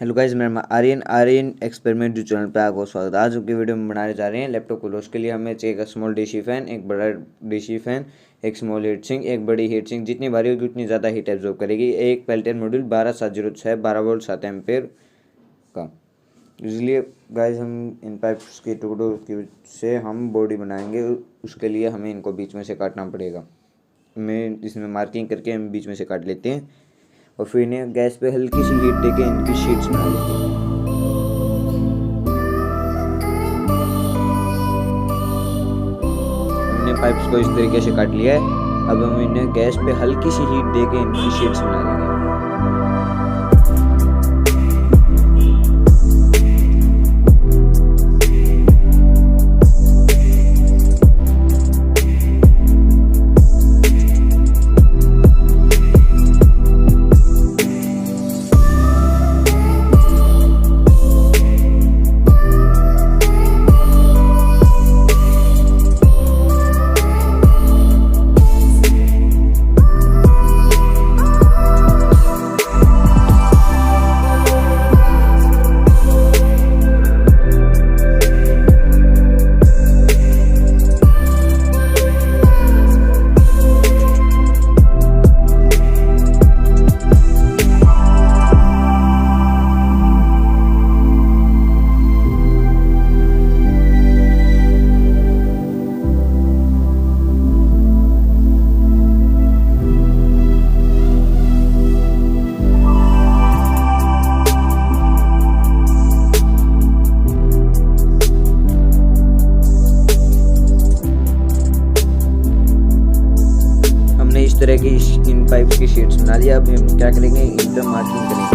Hello guys, मैं Aryan experiment जो channel पे आपको स्वागत है। आज की वीडियो में बनाने जा रहे हैं लैपटॉप कूलर। उसके लिए हमें चाहिए एक स्मॉल डीसी फैन, एक बड़ा डीसी फैन, एक स्मॉल हीट सिंक, एक बड़ी हीट सिंक। जितनी भारी होगी उतनी ज़्यादा हीट एब्जॉर्ब करेगी। एक पेल्टियर मॉड्यूल 12706 12 वोल्ट 7 एम्पेयर का। इसलिए गाइस हम इन पाइप्स के टुकड़ों की से हम बॉडी बनाएंगे। उसके लिए हमें इनको बीच में से काटना पड़ेगा। मैं इसमें मार्किंग करके हम बीच में से काट लेते हैं और फिर इन्हें गैस पे हल्की सी हीट देके इनकी शीट्स बना लेते हैं। हमने पाइप्स को इस तरीके से काट लिया है। अब हम इन्हें गैस पे हल्की सी हीट देके इनकी शीट्स बना लेंगे। इस तरह की इन पाइप्स की शीट्स बना लिया। अब हम क्या करेंगे, इन पर मार्किंग करेंगे।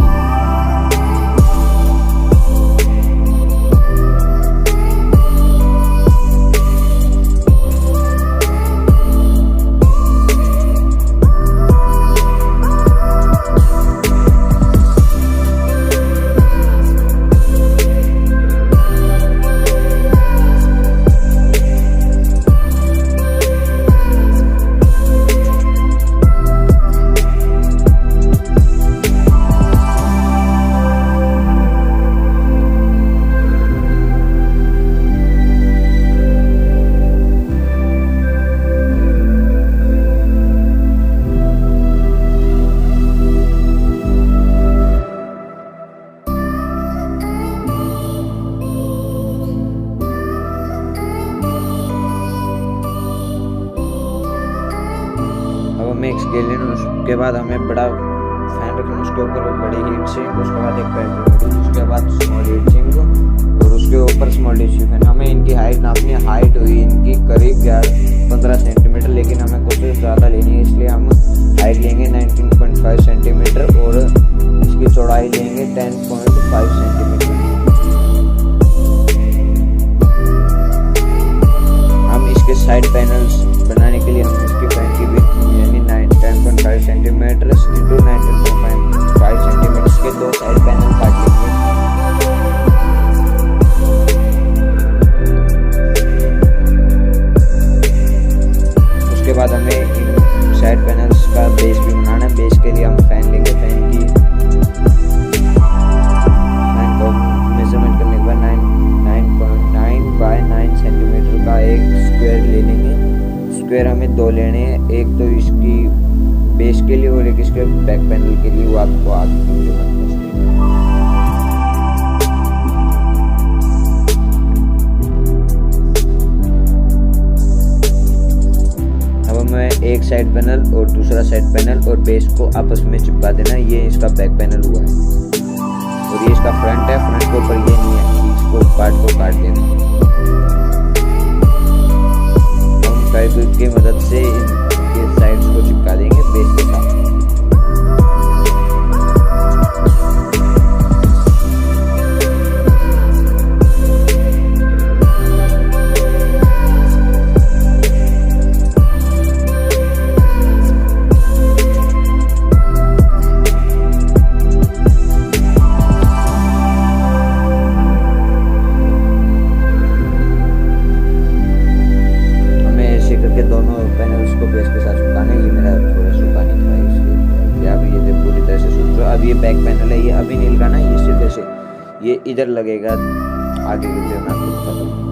हमें एक स्केल लेना, उसके बाद हमें बड़ा फैन रखना, उसके ऊपर बड़ी हीट सिंक, उसके बाद एक पेल्टियर, उसके बाद स्मॉल हीट सिंक और उसके ऊपर स्मॉल डीसी फैन। हमें इनकी हाइट नापनी है। हाइट हुई इनकी करीब 15 सेंटीमीटर, लेकिन हमें कुछ ज़्यादा लेनी है, इसलिए हम हाइट लेंगे 19.5 सेंटीमीटर और इसकी चौड़ाई लेंगे 10.5 सेंटीमीटर। हम इसके साइड पैनल्स बनाने के लिए हम इसके फैन की विड्थ यानी 10.5 सेंटीमीटर इंटू 19.5 सेंटीमीटर के दो साइड पैनल काट लेंगे। उसके बाद हमें इन साइड पैनल्स का बेस भी बनाना है। बेस के लिए हम फैन लेंगे। फैन को मेजरमेंट करने के बाद 9.9 बाय 9 सेंटीमीटर का एक स्क्वायर ले लेंगे। स्क्वायर हमें दो लेने हैं, एक तो इसकी बेस के लिए और एक इसके बैक पैनल के लिए। वो आपको आगे वीडियो में अब हमें एक साइड पैनल और दूसरा साइड पैनल और बेस को आपस में चिपका देना। ये इसका बैक पैनल हुआ है और ये इसका फ्रंट है। फ्रंट के ऊपर ये नहीं है, इसको पार्ट को काट देना। पाइप की मदद से इनके साइड्स को चिपका देंगे बेस के साथ। दोनों पैनल्स को बेस के साथ चिपकाने। ये मेरा थोड़ा पहले ये अभी नहीं लगाना, ये सिर्फ ऐसे ये इधर लगेगा, आगे की वीडियो में आपको बता दूँ।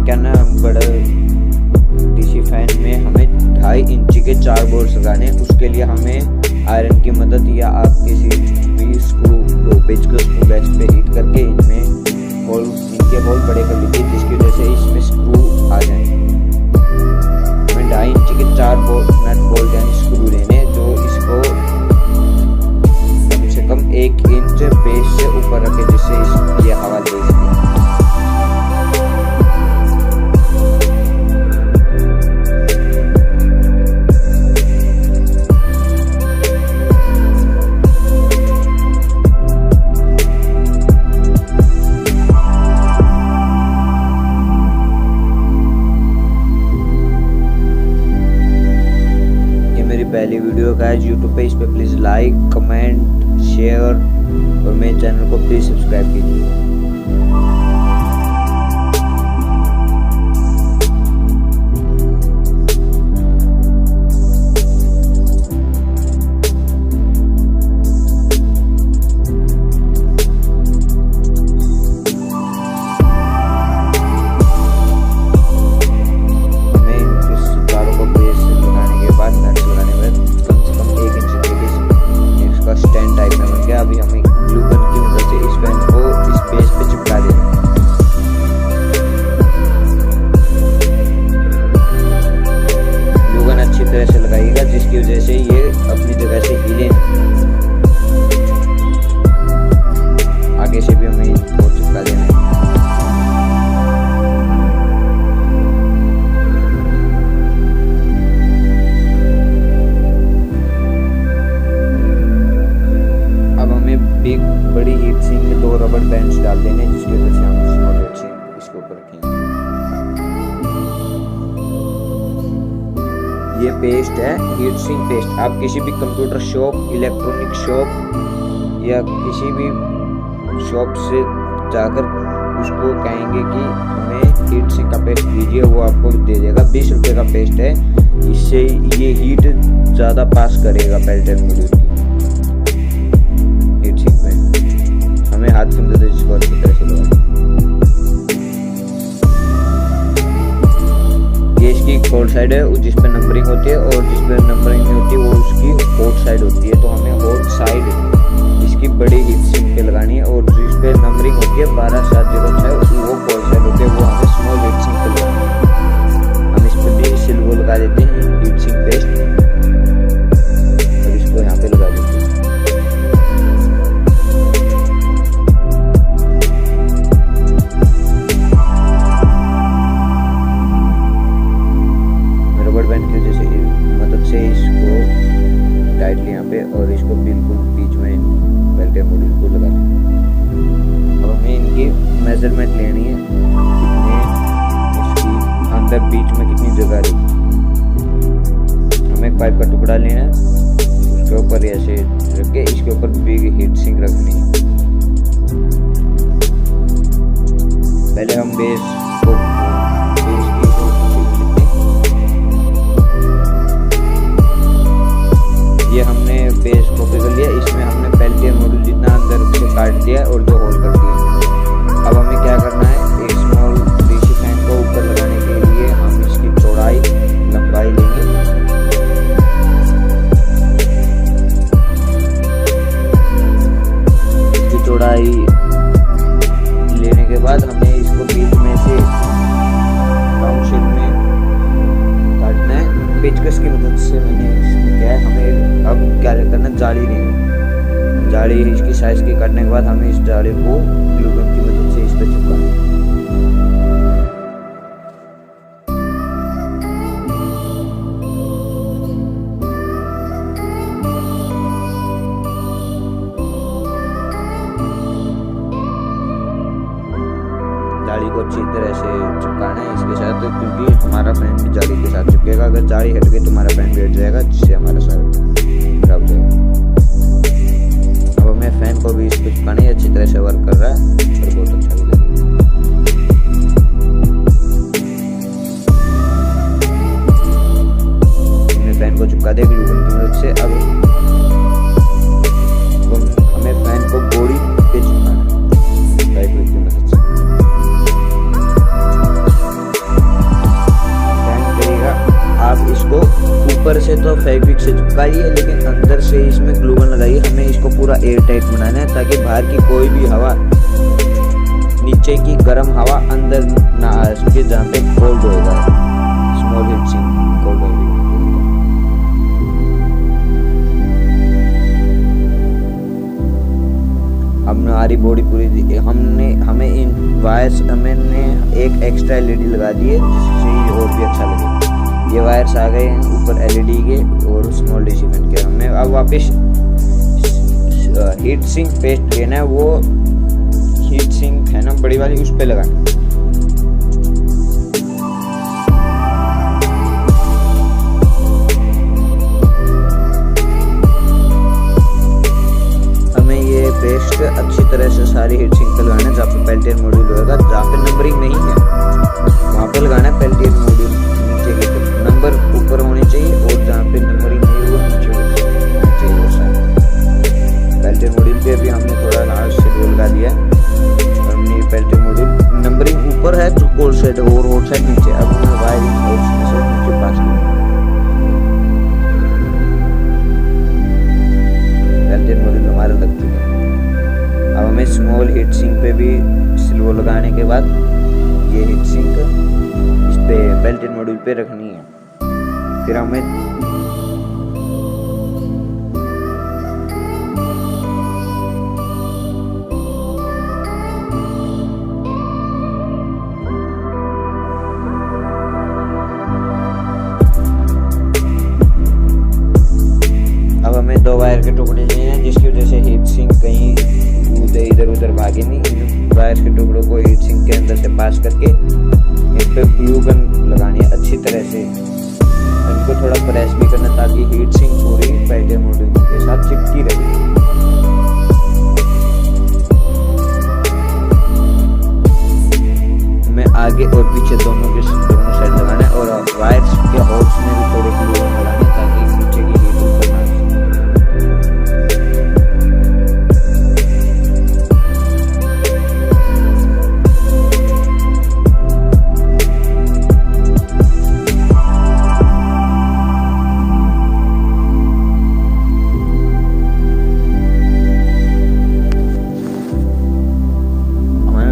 क्या ना बड़ा डीसी फैन में हमें 2.5 इंची के 4 बोल्ट लगाने, उसके लिए हमें आयरन की मदद या आप किसी भी स्क्रू पेच को स्क्रू गैस पे हीट करके इनके होल बड़े कर लीजिए, जिसकी वजह से इसमें स्क्रू आ जाए। हमें 2.5 इंची के 4 नट बोल्ट यानी स्क्रू लेने, जो इसको कम से कम 1 इंच बेस से ऊपर रखे, जिससे ये हवा ले सके। पहली वीडियो का है यूट्यूब पे, इस पे प्लीज़ लाइक कमेंट शेयर और मेरे चैनल को प्लीज़ सब्सक्राइब कीजिए। अभी हमें ग्लू गन की मदद से इस फैन को इस बेस पे चिपका देना। ग्लू गन अच्छी तरह से लगाइएगा, जिसकी वजह से ये अपनी जगह से हिले। आगे से भी हमें इसको चिपका देना है। एक बड़ी हीट सिंक में 2 रबड़ बैंड्स डाल देने, जिसकी वजह से हम स्मॉल हीट सिंक इसके ऊपर रखेंगे। ये पेस्ट है हीट सिंक पेस्ट। आप किसी भी कंप्यूटर शॉप, इलेक्ट्रॉनिक शॉप या किसी भी शॉप से जाकर उसको कहेंगे कि हमें हीट सिंक का पेस्ट दीजिए, वो आपको दे देगा। 20 रुपये का पेस्ट है, इससे ये हीट ज़्यादा पास करेगा पेल्टियर मॉड्यूल की। हमें हाथ की मदद से इसको अच्छी तरह से लगाना। ये इसकी कोल्ड साइड है, जिस पे नंबरिंग होती है, और जिस पे नंबरिंग नहीं होती वो उसकी हॉट साइड होती है। तो हमें हॉट साइड इसकी बड़ी हीट सिंक पे लगानी है, और जिस पे नंबरिंग होती है 12706 वो कोल्ड साइड होती है, वो हमें स्मॉल हीट सिंक पे लगानी है। हम इस पे भी सिल्वर लगा देते हैं हीट सिंक पेस्ट, और इसको यहाँ पे लगा देते हैं। टाइटली यहाँ पे, और इसको बिल्कुल बीच में पेल्टियर मॉड्यूल को लगा दें। अब हमें इनकी मेजरमेंट लेनी है, कितने इसकी अंदर बीच में कितनी जगह रही। हमें एक पाइप का टुकड़ा लेना है, उसके ऊपर ऐसे रख के इसके ऊपर बिग हीट सिंक रखनी है। पहले हम बेस को ये हमने बेस कॉपी कर लिया, इसमें हमने पेल्टियर मॉड्यूल जितना अंदर से काट दिया और 2 होल कर दिए। अब हमें क्या करना है, एक स्मॉल डीसी फैन को ऊपर लगाने के लिए हम इसकी चौड़ाई लंबाई लेंगे। इसकी चौड़ाई लेने के बाद हमें इसको बीच में से राउंड शेप में काटना है पेचकस की मदद से। मैंने क्या है, हमें अब क्या करना, जाली लेनी। जाली इसकी साइज की काटने के बाद हमें इस जाली को ग्लू गन की मदद से इस पर चिपकाना है। जाली को अच्छी तरह से चिपकाना है इसके साथ, क्योंकि हमारा फैन भी जाली के साथ चिपकेगा। अगर जाली हट गई तो हमारा फैन भी हट जाएगा, जिससे हमारा सारा खराब हो जाएगा। अब हमें फैन फैन को भी इसको चिपकाना है, अच्छी तरह से वर्क कर रहा है और बहुत अच्छा भी लगेगा। हमने फैन को चिपका दिया ग्लू गन की मदद से। अब हमें फैन को बॉडी पे चिपकाना है फेविक्विक की मदद से। फैन करेगा, आप इसको ऊपर से तो फेविक्विक से चिपकाइए, लेकिन अंदर से इसमें ग्लू गन लगाइए। हमें इसको पूरा एयर टाइट बनाना है ताकि बाहर की कोई भी हवा, नीचे की गर्म हवा अंदर ना आ सके, जहाँ पे कोल्ड होगा, स्मॉल हीट सिंक कोल्ड होगी। हमारी बॉडी पूरी हमें इन वायर्स हमने एक एक्स्ट्रा एलईडी लगा दी है जिससे ये और भी अच्छा लगे। ये वायर्स आ गए हैं ऊपर एलईडी के और स्मॉल डीसी फैन के। हमें अब वापस हीट सिंक पेस्ट लेना है, वो हीट सिंक है ना बड़ी वाली, उस पे लगाना। हमें ये पेस्ट अच्छी तरह से सारी हीट सिंक पे लगाना है, जहाँ पे पेल्टियर मॉड्यूल होगा। जहाँ पे नंबरिंग नहीं है वहाँ पे लगाना है पेल्टियर मॉड्यूल, नीचे की तरफ नंबर ऊपर होने चाहिए और जहाँ पे नंबरिंग नहीं है वो नीचे होना चाहिए। वो साइड पेल्टियर मॉड्यूल पे भी हमने थोड़ा लास्ट से लगा दिया है। हमने पेल्टियर मॉड्यूल नंबरिंग ऊपर है तो कोल्ड साइड और हॉट साइड नीचे। अब हमें वायरिंग होल्स में से नीचे पास करना है। पेल्टियर मॉड्यूल हमारा लग चुका है। अब हमें स्मॉल हीट सिंक पे भी सिल्वर लगाने के बाद ये हीट सिंक इस पे पेल्टियर मॉड्यूल पे रखनी है। फिर हमें दो वायर के टुकड़े लिए हैं, जिसकी वजह से हीट सिंक कहीं इधर उधर भागे नहीं। इन वायर के टुकड़ों को हीट सिंक के अंदर से पास करके इन पे ग्लू गन लगानी है अच्छी तरह से। इनको थोड़ा प्रेस भी करना ताकि हीट सिंक पूरी पेल्टियर मॉड्यूल के साथ चिपकी रहे। हमें आगे और पीछे दोनों साइड लगाना है और वायर्स के होल्स में भी थोड़े ग्लू गन लगाने ताकि नीचे की हीट ऊपर ना।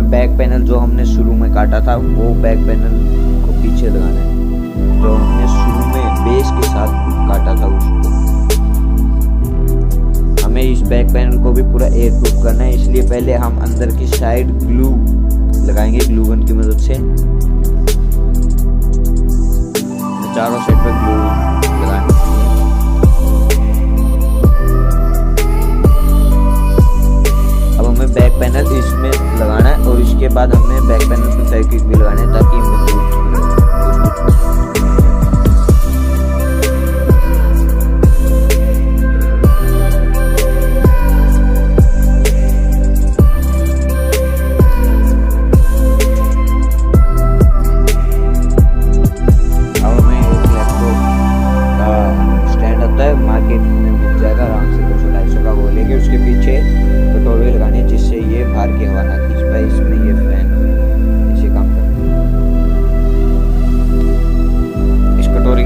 बैक पैनल जो हमने शुरू में काटा था वो बैक पैनल को पीछे लगाना है, जो हमने शुरू में बेस के साथ काटा था उसको। हमें इस बैक पैनल को भी पूरा एयर प्रूफ करना है, इसलिए पहले हम अंदर की साइड ग्लू लगाएंगे ग्लू गन की मदद से। चारों साइड पर ग्लू लगाएंगे। अब हमें बैक पैनल इसमें लगाना है और इसके बाद हमें बैक पैनल पे फेविक्विक भी लगाना है ताकि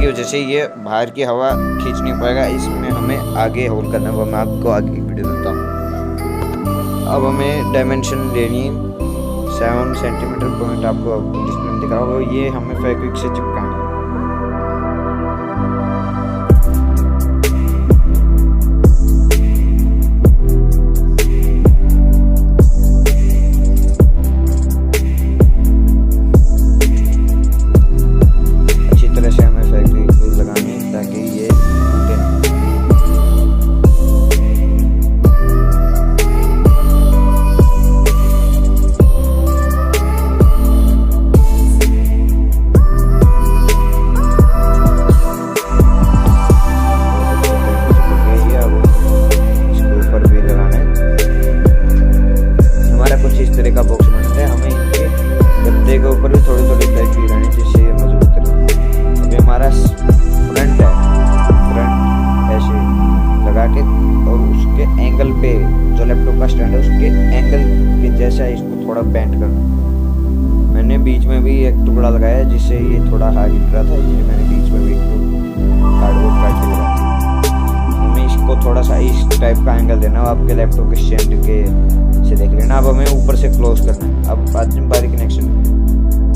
जैसे ये बाहर की हवा खींच नहीं पाएगा, इसमें हमें आगे होल करना है, वो मैं आपको आगे की वीडियो देता हूँ। अब हमें डायमेंशन लेनी है 7 सेंटीमीटर पॉइंट, आपको डिस्प्ले में दिख रहा होगा, ये हमें फेविक्विक से चिपकाना है। है उसके एंगल के जैसा इसको थोड़ा बेंड करना। मैंने बीच में भी एक टुकड़ा लगाया है जिससे ये थोड़ा हाई हिट रहा था, इसलिए मैंने बीच में भी एक कार्डबोर्ड काट के लगाया। हमें इसको थोड़ा सा इस टाइप का एंगल देना है, आपके लैपटॉप के स्टैंड के से देख लेना। अब हमें ऊपर से क्लोज करना है। अब आज बारी कनेक्शन।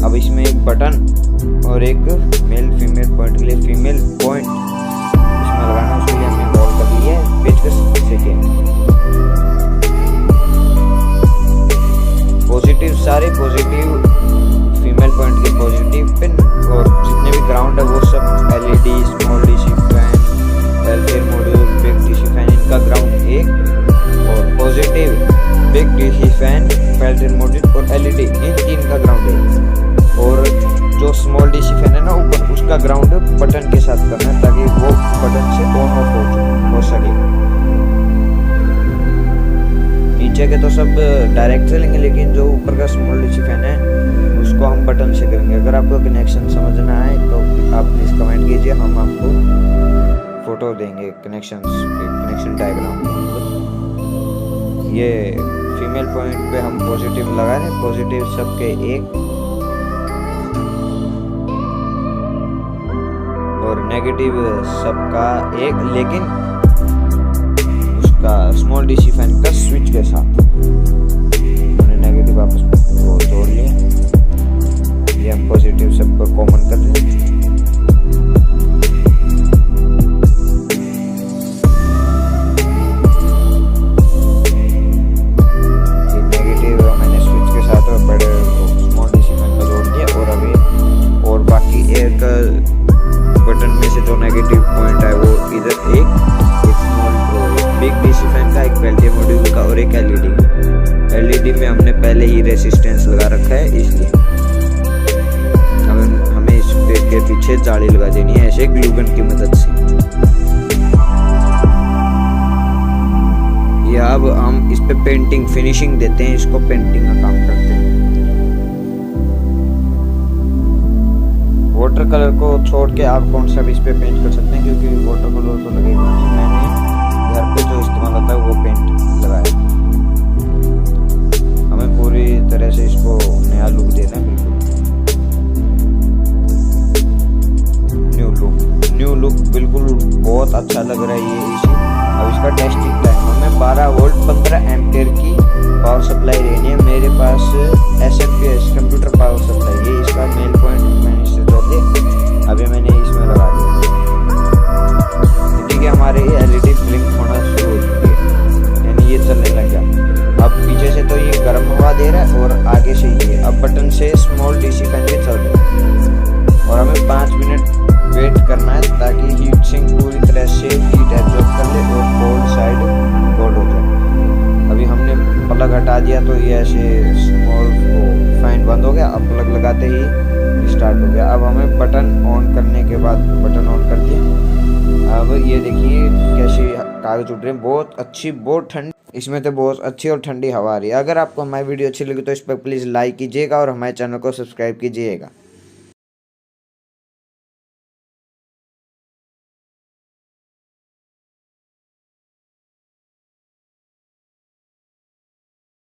अब इसमें एक बटन और एक मेल फीमेल पॉइंट के लिए फीमेल पॉइंट इसमें लगाना। उसके लिए हमने वॉल कर ली है पेचकस से। पॉजिटिव सारे पॉजिटिव फीमेल पॉइंट के पॉजिटिव पिन और जितने भी ग्राउंड है वो सब LED, small DC fan, Peltier module, big DC fan, इनका ग्राउंड एक, और positive big DC fan, Peltier module और एलईडी, इन तीन का ग्राउंड है। और जो स्मॉल डीसी फैन है ना ऊपर, उसका ग्राउंड बटन के साथ करना है ताकि वो बटन से ऑन ऑफ हो सके। नीचे के तो सब डायरेक्ट से लेंगे, लेकिन जो ऊपर का स्मॉल डीसी फैन है उसको हम बटन से करेंगे। अगर आपको कनेक्शन समझना आए तो आप प्लीज़ कमेंट कीजिए, हम आपको फोटो देंगे कनेक्शन डायग्राम। ये फीमेल पॉइंट पे हम पॉजिटिव लगा रहे हैं, पॉजिटिव सबके एक और नेगेटिव सबका एक, लेकिन उसका स्मॉल डीसी फैन का स्विच के साथ। हमने नेगेटिव आपस में जोड़ लिया, ये हम पॉजिटिव सबको कॉमन कर दें। ये नेगेटिव मैंने स्विच के साथ बड़े स्मॉल डीसी फैन का जोड़ दिया। और अभी और बाकी एक बटन में से जो नेगेटिव पॉइंट है वो इधर एक स्मॉल बिग डीसी फैन का, एक पेल्टियर मॉड्यूल का और एक एलईडी में हमने पहले ही रेसिस्टेंस लगा रखा है, इसलिए हमें इस के पीछे जाली लगा देनी है ऐसे ग्लूगन की मदद से। ये अब हम इस पे पेंटिंग फिनिशिंग देते हैं, इसको पेंटिंग का काम करते हैं। वाटर कलर को छोड़ के आप कौन सा भी इस पे पेंट कर सकते हैं, क्योंकि वाटर कलर तो लगेगा नहीं। मैंने घर पे जो इस्तेमाल होता है वो पेंट लगाया। हमें पूरी तरह से इसको नया लुक देना है, बिल्कुल न्यू लुक बिल्कुल बहुत अच्छा लग रहा है ये इसी। अब इसका टेस्टिंग प्लान हमें 12 वोल्ट 15 एम्पियर की पावर सप्लाई लेनी है। मेरे पास SMPS कंप्यूटर पावर सप्लाई, ये इसका मेल पॉइंट मैंने इससे जोड़ दिया। अभी मैंने इसमें लगा दिया, ठीक है। हमारे ये एलईडी ब्लिंक होना शुरू हो चुकी है, यानी ये चलने लग गया। अब पीछे से तो ये गर्म हवा दे रहा है और आगे से ये अब बटन से स्मॉल डीसी फैन भी चल रहा है। और हमें 5 मिनट वेट करना है ताकि हीट सिंक पूरी तरह से हीट एब्जॉर्ब कर ले और कोल्ड साइड कोल्ड हो जाए। अभी हमने प्लग हटा दिया तो ये ऐसे स्मॉल फैन बंद हो गया। अब प्लग लगाते ही स्टार्ट हो गया। अब हमें बटन ऑन करने के बाद बटन ऑन कर दिया। अब ये देखिए कैसे कागज उठ रहे हैं, बहुत अच्छी, बहुत ठंडी, इसमें तो बहुत अच्छी और ठंडी हवा आ रही है। अगर आपको हमारी वीडियो अच्छी लगी तो इस पर प्लीज़ लाइक कीजिएगा और हमारे चैनल को सब्सक्राइब कीजिएगा।